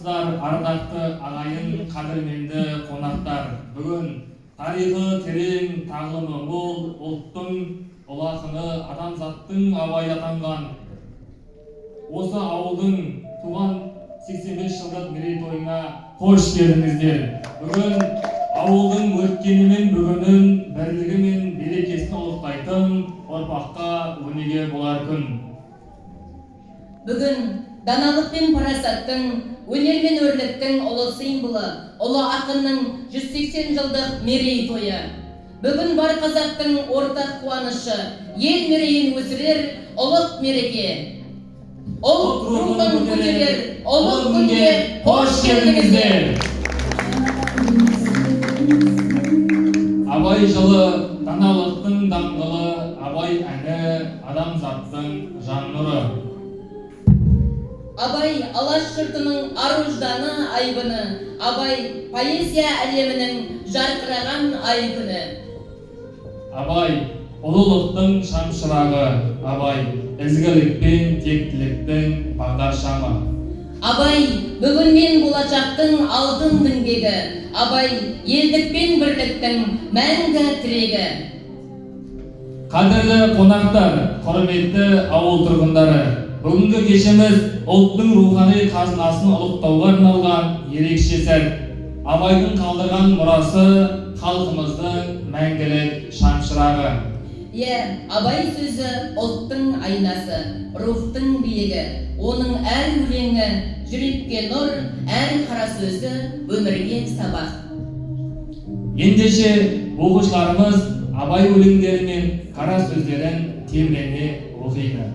Армысыздар, ардақты ағайын, қадірменді қонақтар. Бүгін тарихы терең, тағылымы мол, ұлттың ұлы ақыны, адамзаттың абайы атанған осы ауылдың туған 85 жылдық мерейтойына қош келдіңіздер. Бүгін ауылдың өткені мен бүгінін бірлігі мен берекесін ұлықтайтын ұрпаққа өнеге болар күн. Бүгін даналық пен парасаттың, өнер мен өрліктің ұлы символы, ұлы ақынның 180 жылдық мерейтойы. Бүгін бар қазақтың ортақ қуанышы, ел мерейін өсірер ұлық мереке. Ұлт рухын көтерер ұлық күнге қош келдіңіздер. Абай жылы, даналықтың даңғылы, абай әні, адамзаттың жан нұры. Абай алаш жұртының ар-ұжданы айбыны, абай поэзия әлемінің жарқыраған ай күні. Абай ұлылықтың шамшырағы, абай ізгілік пен тектіліктің бағдаршамы. Абай бүгін мен болашақтың алтын діңгегі, абай елдік пен бірліктің мәңгі тірегі. Қадірлі қонақтар, құрметті ауыл тұрғындары, бүгінгі кешіміз ұлттың рухани қазынасын ұлықтауға арналған ерекше сәт. Абайдың қалдырған мұрасы халқымыздың мәңгілік шамшырағы. Абай сөзі ұлттың айнасы, рухтың биігі, оның әр өлеңі жүрекке нұр, әр қара сөзі өмірге сабақ. Ендеше оқушыларымыз Абай өлеңдері мен қара сөздерін тереңіне оқиды.